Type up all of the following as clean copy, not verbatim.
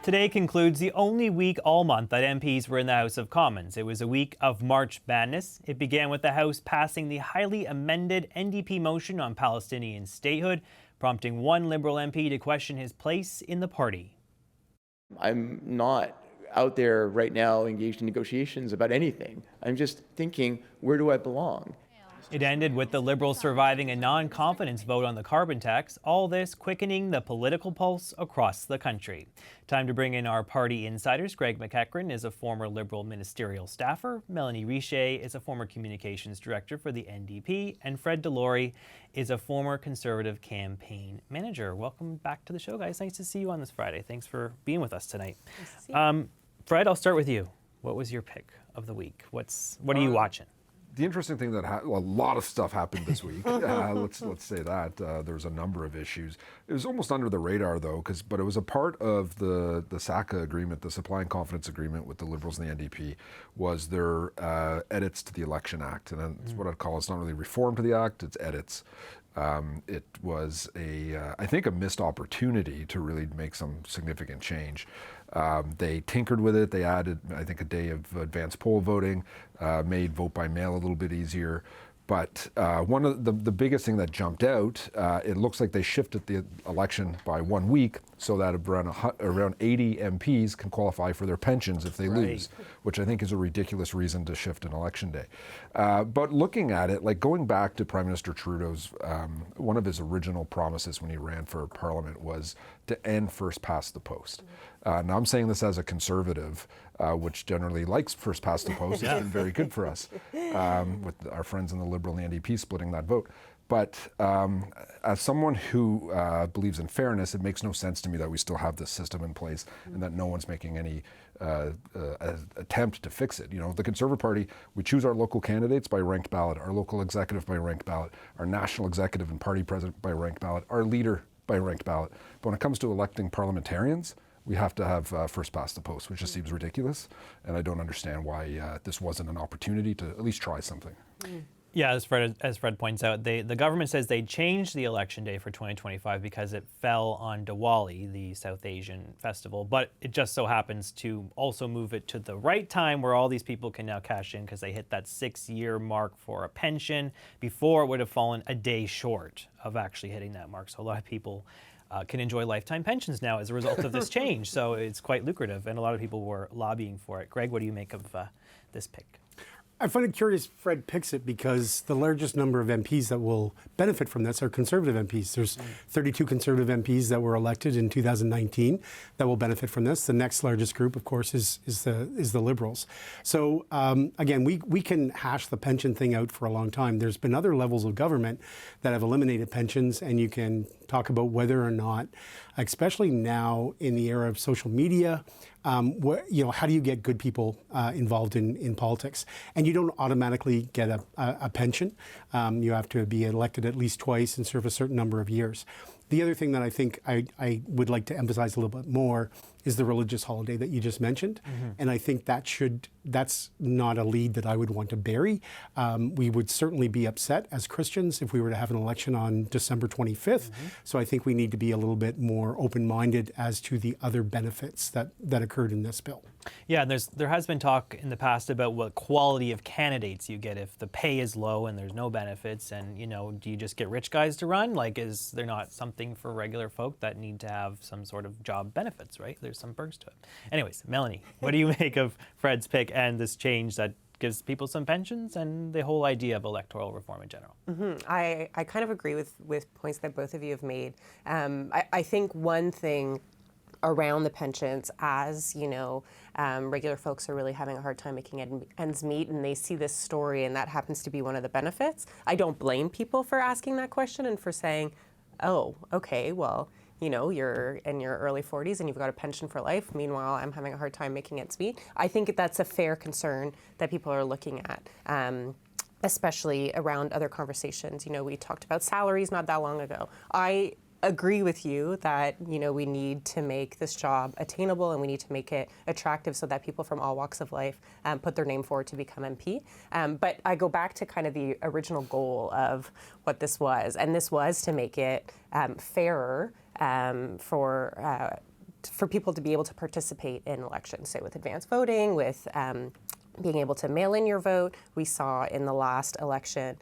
Today concludes the only week all month that MPs were in the House of Commons. It was a week of March Madness. It began with the House passing the highly amended NDP motion on Palestinian statehood, prompting one Liberal MP to question his place in the party. I'm not out there right now engaged in negotiations about anything. I'm just thinking, where do I belong? It ended with the Liberals surviving a non-confidence vote on the carbon tax, all this quickening the political pulse across the country. Time to bring in our party insiders. Greg McEachran is a former Liberal ministerial staffer. Melanie Richer is a former communications director for the NDP. And Fred Delory is a former Conservative campaign manager. Welcome back to the show, guys. Nice to see you on this Friday. Thanks for being with us tonight. Fred, I'll start with you. What was your pick of the week? What are you watching? The interesting thing that a lot of stuff happened this week. Let's say that there's a number of issues. It was almost under the radar though, but it was a part of the SACA agreement, the Supply and Confidence Agreement with the Liberals and the NDP, was their edits to the Election Act, and that's what I'd call it's not really reform to the Act, it's edits. It was I think a missed opportunity to really make some significant change. They tinkered with it. They added, I think, a day of advanced poll voting, made vote by mail a little bit easier. But one of the biggest thing that jumped out, it looks like they shifted the election by 1 week so that around 80 MPs can qualify for their pensions if they lose, which I think is a ridiculous reason to shift an election day. But looking at it, like going back to Prime Minister Trudeau's, one of his original promises when he ran for Parliament was to end first past the post. Now I'm saying this as a Conservative, which generally likes first past the post. It's been very good for us, with our friends in the Liberal and the NDP splitting that vote. But as someone who believes in fairness, it makes no sense to me that we still have this system in place and that no one's making any attempt to fix it. You know, the Conservative Party, we choose our local candidates by ranked ballot, our local executive by ranked ballot, our national executive and party president by ranked ballot, our leader by ranked ballot. But when it comes to electing parliamentarians, we have to have first past the post, which just seems ridiculous. And I don't understand why this wasn't an opportunity to at least try something. Yeah, as Fred points out, the government says they changed the election day for 2025 because it fell on Diwali, the South Asian festival. But it just so happens to also move it to the right time where all these people can now cash in because they hit that 6-year mark for a pension. Before, it would have fallen a day short of actually hitting that mark. So a lot of people can enjoy lifetime pensions now as a result of this change. So it's quite lucrative, and a lot of people were lobbying for it. Greg, what do you make of this pick? I find it curious Fred picks it because the largest number of MPs that will benefit from this are Conservative MPs. There's 32 Conservative MPs that were elected in 2019 that will benefit from this. The next largest group, of course, is the Liberals. So again, we can hash the pension thing out for a long time. There's been other levels of government that have eliminated pensions, and you can talk about whether or not, especially now in the era of social media, how do you get good people involved in politics? And you don't automatically get a pension. You have to be elected at least twice and serve a certain number of years. The other thing that I think I would like to emphasize a little bit more is the religious holiday that you just mentioned. And I think that's not a lead that I would want to bury. We would certainly be upset as Christians if we were to have an election on December 25th. So I think we need to be a little bit more open-minded as to the other benefits that occurred in this bill. Yeah, there has been talk in the past about what quality of candidates you get if the pay is low and there's no benefits, and do you just get rich guys to run? Like, is there not something for regular folk that need to have some sort of job benefits, right? There's some perks to it. Anyways, Melanie, what do you make of Fred's pick and this change that gives people some pensions and the whole idea of electoral reform in general? I kind of agree with points that both of you have made. I think one thing around the pensions, as regular folks are really having a hard time making ends meet, and they see this story and that happens to be one of the benefits. I don't blame people for asking that question and for saying, oh, okay, well, you're in your early 40s and you've got a pension for life. Meanwhile, I'm having a hard time making ends meet. I think that's a fair concern that people are looking at. Especially around other conversations. We talked about salaries not that long ago. I agree with you that, we need to make this job attainable and we need to make it attractive so that people from all walks of life put their name forward to become MP. But I go back to kind of the original goal of what this was, and this was to make it fairer for people to be able to participate in elections. So with advanced voting, with being able to mail in your vote. We saw in the last election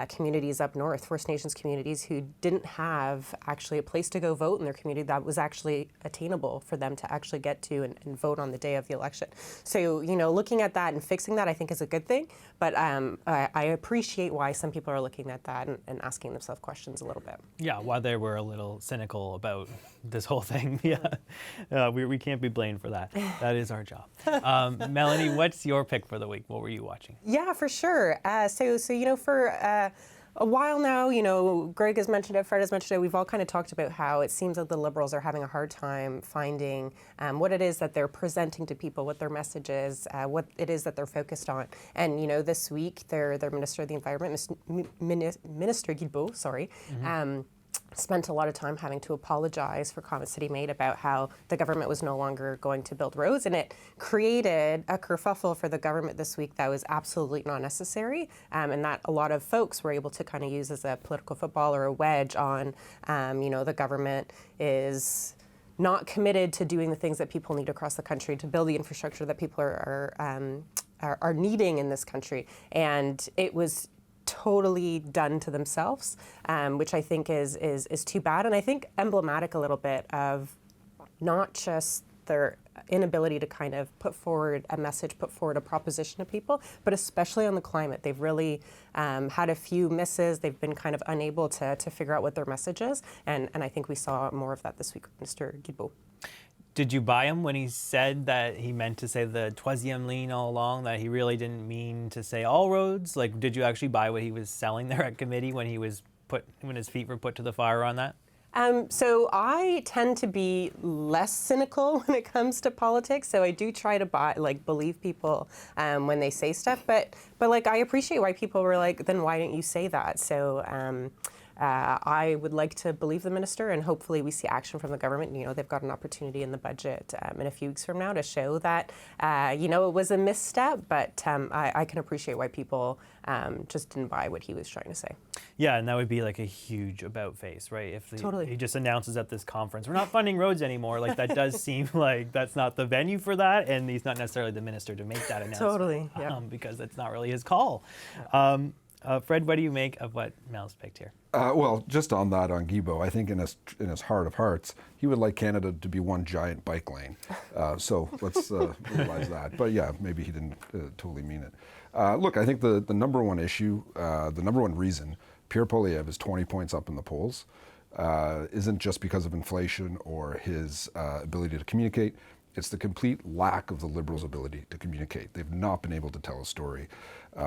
communities up north, First Nations communities, who didn't have actually a place to go vote in their community that was actually attainable for them to actually get to and vote on the day of the election. So, you know, looking at that and fixing that, I think is a good thing. But I appreciate why some people are looking at that and asking themselves questions a little bit. Yeah, while they were a little cynical about this whole thing, we can't be blamed for that. That is our job. Melanie, what's your pick for the week? What were you watching? Yeah, for sure. So you know, for a while now, you know, Greg has mentioned it, Fred has mentioned it, we've all kind of talked about how it seems that the Liberals are having a hard time finding what it is that they're presenting to people, what their message is, what it is that they're focused on. And, you know, this week, their Minister of the Environment, Minister Guilbeault, spent a lot of time having to apologize for comments that he made about how the government was no longer going to build roads, and it created a kerfuffle for the government this week that was absolutely not necessary, and that a lot of folks were able to kind of use as a political football or a wedge on, you know, the government is not committed to doing the things that people need across the country, to build the infrastructure that people are needing in this country, and it was totally done to themselves, which I think is too bad, and I think emblematic a little bit of not just their inability to kind of put forward a message, put forward a proposition to people, but especially on the climate. They've really had a few misses. They've been kind of unable to figure out what their message is, and I think we saw more of that this week with Mr. Guilbeault. Did you buy him when he said that he meant to say the troisième ligne all along, that he really didn't mean to say all roads? Like, did you actually buy what he was selling there at committee when his feet were put to the fire on that? So I tend to be less cynical when it comes to politics. So I do try to believe people when they say stuff. But like, I appreciate why people were like, then why didn't you say that? So I would like to believe the minister, and hopefully we see action from the government. You know, they've got an opportunity in the budget in a few weeks from now to show that, you know, it was a misstep, but I can appreciate why people just didn't buy what he was trying to say. Yeah, and that would be like a huge about face, right? If he just announces at this conference, we're not funding roads anymore, like that does seem like that's not the venue for that, and he's not necessarily the minister to make that announcement. Totally, yeah. Because that's not really his call. Fred, what do you make of what Mel's picked here? Well, just on that, on Guilbeault, I think in his heart of hearts, he would like Canada to be one giant bike lane. So let's realize that. But yeah, maybe he didn't totally mean it. Look, I think the number one issue, the number one reason Pierre Poilievre is 20 points up in the polls isn't just because of inflation or his ability to communicate. It's the complete lack of the Liberals' ability to communicate. They've not been able to tell a story.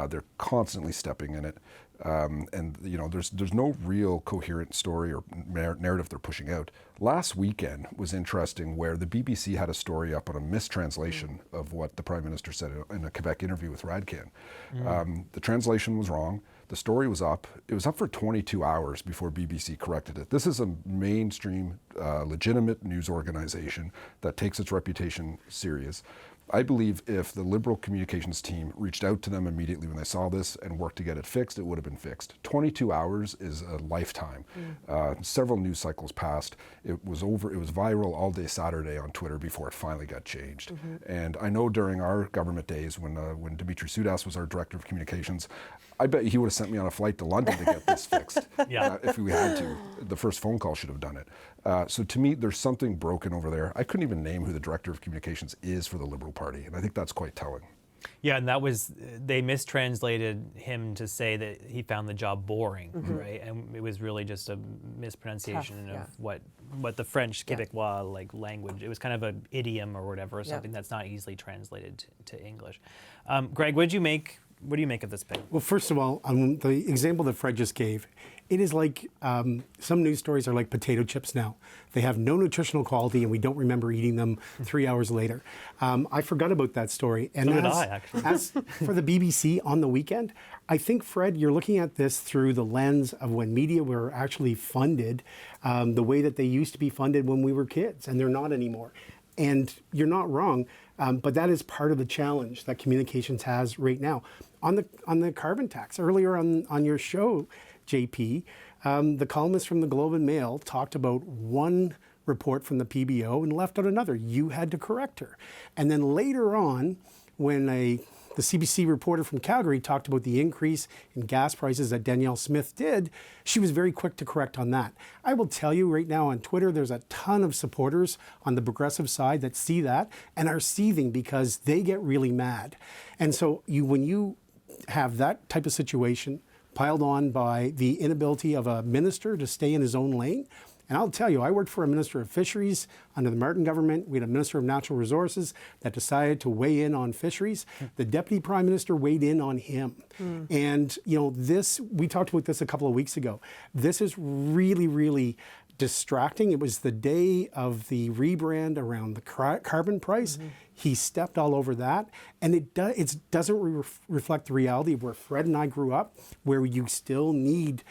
They're constantly stepping in it. And you know, there's no real coherent story or narrative they're pushing out. Last weekend was interesting, where the BBC had a story up on a mistranslation of what the Prime Minister said in a Quebec interview with Radcan. The translation was wrong. The story was up. It was up for 22 hours before BBC corrected it. This is a mainstream, legitimate news organization that takes its reputation serious. I believe if the Liberal communications team reached out to them immediately when they saw this and worked to get it fixed, it would have been fixed. 22 hours is a lifetime. Several news cycles passed. It was viral all day Saturday on Twitter before it finally got changed. And I know during our government days, when Dimitri Soudas was our director of communications, I bet he would have sent me on a flight to London to get this fixed. If we had to. The first phone call should have done it. So to me, there's something broken over there. I couldn't even name who the director of communications is for the Liberal Party, and I think that's quite telling. Yeah, and they mistranslated him to say that he found the job boring, right? And it was really just a mispronunciation of what the French Québécois like language. It was kind of an idiom or whatever, or something that's not easily translated to English. Greg, what do you make of this pick? Well, first of all, the example that Fred just gave, it is like some news stories are like potato chips now. They have no nutritional quality, and we don't remember eating them 3 hours later. I forgot about that story. And so did I, actually. As for the BBC on the weekend, I think, Fred, you're looking at this through the lens of when media were actually funded the way that they used to be funded when we were kids, and they're not anymore. And you're not wrong, but that is part of the challenge that communications has right now. On the carbon tax, earlier on your show, JP, the columnist from the Globe and Mail talked about one report from the PBO and left out another. You had to correct her. And then later on, when the CBC reporter from Calgary talked about the increase in gas prices that Danielle Smith did, she was very quick to correct on that. I will tell you right now on Twitter, there's a ton of supporters on the progressive side that see that and are seething because they get really mad. And so when you have that type of situation piled on by the inability of a minister to stay in his own lane, and I'll tell you, I worked for a Minister of Fisheries under the Martin government. We had a Minister of Natural Resources that decided to weigh in on fisheries. The Deputy Prime Minister weighed in on him. And, this, we talked about this a couple of weeks ago. This is really, really distracting. It was the day of the rebrand around the carbon price. He stepped all over that. And it doesn't reflect the reality of where Fred and I grew up, where you still need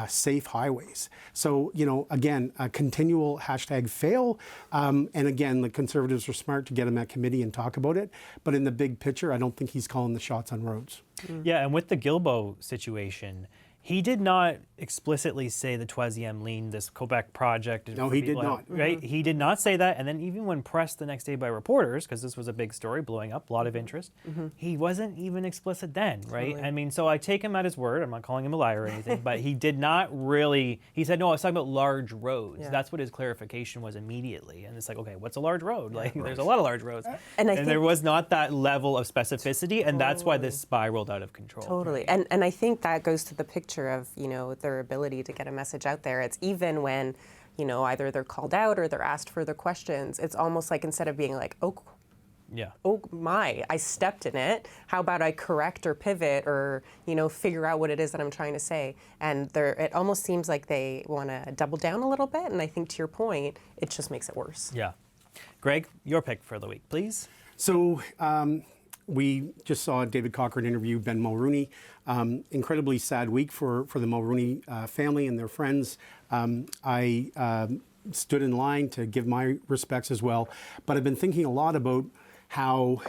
safe highways. So, again, a continual #fail. And again, the Conservatives are smart to get him at committee and talk about it. But in the big picture, I don't think he's calling the shots on roads. Yeah, and with the Guilbeault situation, he did not explicitly say the Troisième Ligne, this Quebec project. No, he did not. Right? He did not say that. And then even when pressed the next day by reporters, because this was a big story, blowing up, a lot of interest, he wasn't even explicit then, right? Totally. I mean, so I take him at his word. I'm not calling him a liar or anything, but he did not really, he said, no, I was talking about large roads. Yeah. That's what his clarification was immediately. And it's like, okay, what's a large road? Like, there's a lot of large roads. And I there think- was not that level of specificity, and that's why this spiraled out of control. Totally. And I think that goes to the picture of, their ability to get a message out there. It's even when, either they're called out or they're asked further questions, it's almost like instead of being like, oh my, I stepped in it. How about I correct or pivot or, figure out what it is that I'm trying to say? And it almost seems like they want to double down a little bit. And I think to your point, it just makes it worse. Yeah. Greg, your pick for the week, please. So we just saw David Cochrane interview Ben Mulrooney. Incredibly sad week for the Mulrooney family and their friends. I stood in line to give my respects as well. But I've been thinking a lot about how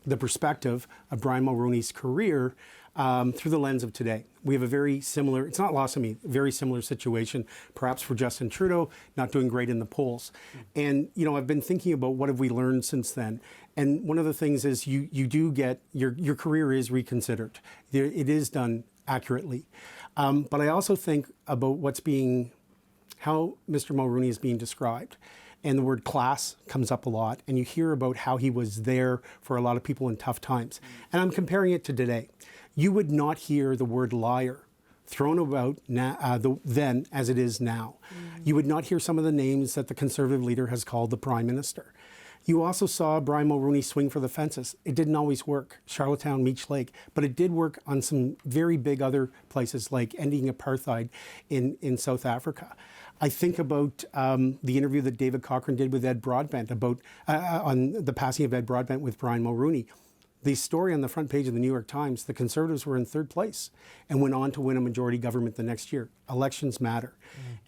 the perspective of Brian Mulrooney's career through the lens of today. We have a very similar, it's not lost on me, very similar situation, perhaps for Justin Trudeau, not doing great in the polls. And, I've been thinking about what have we learned since then. And one of the things is you do get, your career is reconsidered. It is done accurately. But I also think about how Mr. Mulrooney is being described. And the word class comes up a lot. And you hear about how he was there for a lot of people in tough times. And I'm comparing it to today. You would not hear the word liar thrown about then as it is now. You would not hear some of the names that the Conservative leader has called the Prime Minister. You also saw Brian Mulrooney swing for the fences. It didn't always work, Charlottetown, Meech Lake, but it did work on some very big other places like ending apartheid in South Africa. I think about the interview that David Cochrane did with Ed Broadbent about on the passing of Ed Broadbent with Brian Mulrooney. The story on the front page of the New York Times, the Conservatives were in third place and went on to win a majority government the next year. Elections matter.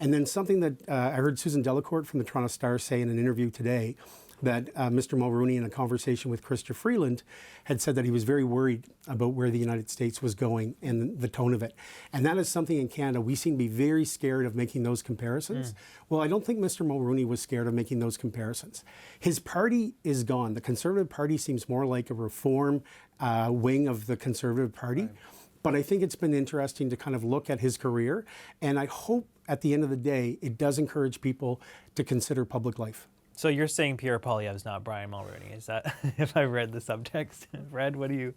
And then something that I heard Susan Delacourt from the Toronto Star say in an interview today, that Mr. Mulrooney, in a conversation with Chrystia Freeland, had said that he was very worried about where the United States was going and the tone of it. And that is something in Canada, we seem to be very scared of making those comparisons. Well, I don't think Mr. Mulrooney was scared of making those comparisons. His party is gone. The Conservative Party seems more like a reform wing of the Conservative Party. But I think it's been interesting to kind of look at his career. And I hope at the end of the day, it does encourage people to consider public life. So you're saying Pierre Poilievre's not Brian Mulrooney? Is that, if I read the subtext? Fred, what do you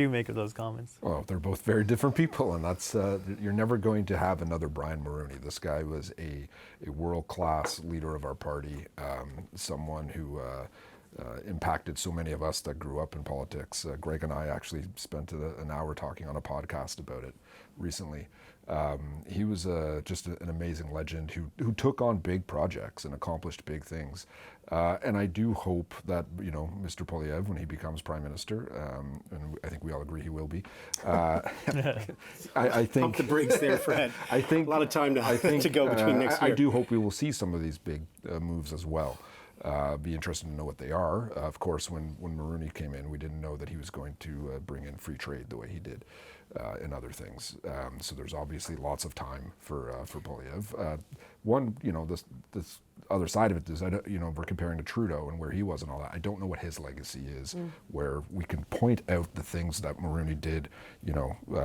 make of those comments? Well, they're both very different people, and that's you're never going to have another Brian Mulrooney. This guy was a world-class leader of our party, someone who impacted so many of us that grew up in politics. Greg and I actually spent an hour talking on a podcast about it recently. He was just an amazing legend who took on big projects and accomplished big things. And I do hope that, Mr. Poilievre, when he becomes Prime Minister, and I think we all agree he will be, I think... Pump the brakes there, Fred. I think, a lot of time to go between next year. I do hope we will see some of these big moves as well. Be interested to know what they are. Of course, when Mulrooney came in, we didn't know that he was going to bring in free trade the way he did and other things. So there's obviously lots of time for Poilievre. other side of it is, we're comparing to Trudeau and where he was and all that. I don't know what his legacy is, where we can point out the things that Mulroney did.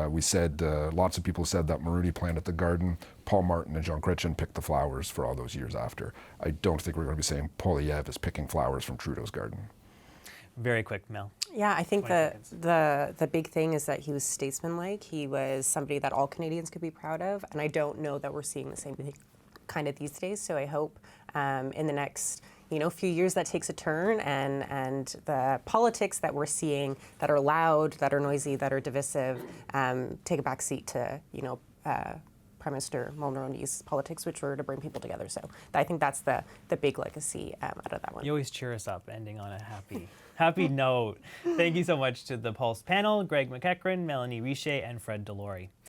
We said, lots of people said that Mulroney planted the garden, Paul Martin and Jean Chrétien picked the flowers for all those years after. I don't think we're going to be saying Poilievre is picking flowers from Trudeau's garden. Very quick, Mel. Yeah, I think 20 the big thing is that he was statesmanlike. He was somebody that all Canadians could be proud of, and I don't know that we're seeing the same thing kind of these days. So I hope in the next few years that takes a turn, and the politics that we're seeing that are loud, that are noisy, that are divisive, take a back seat to Prime Minister Mulroney's politics, which were to bring people together. So I think that's the big legacy out of that one. You always cheer us up, ending on a happy note. Thank you so much to the Pulse panel, Greg McEachran, Melanie Richer, and Fred Delory.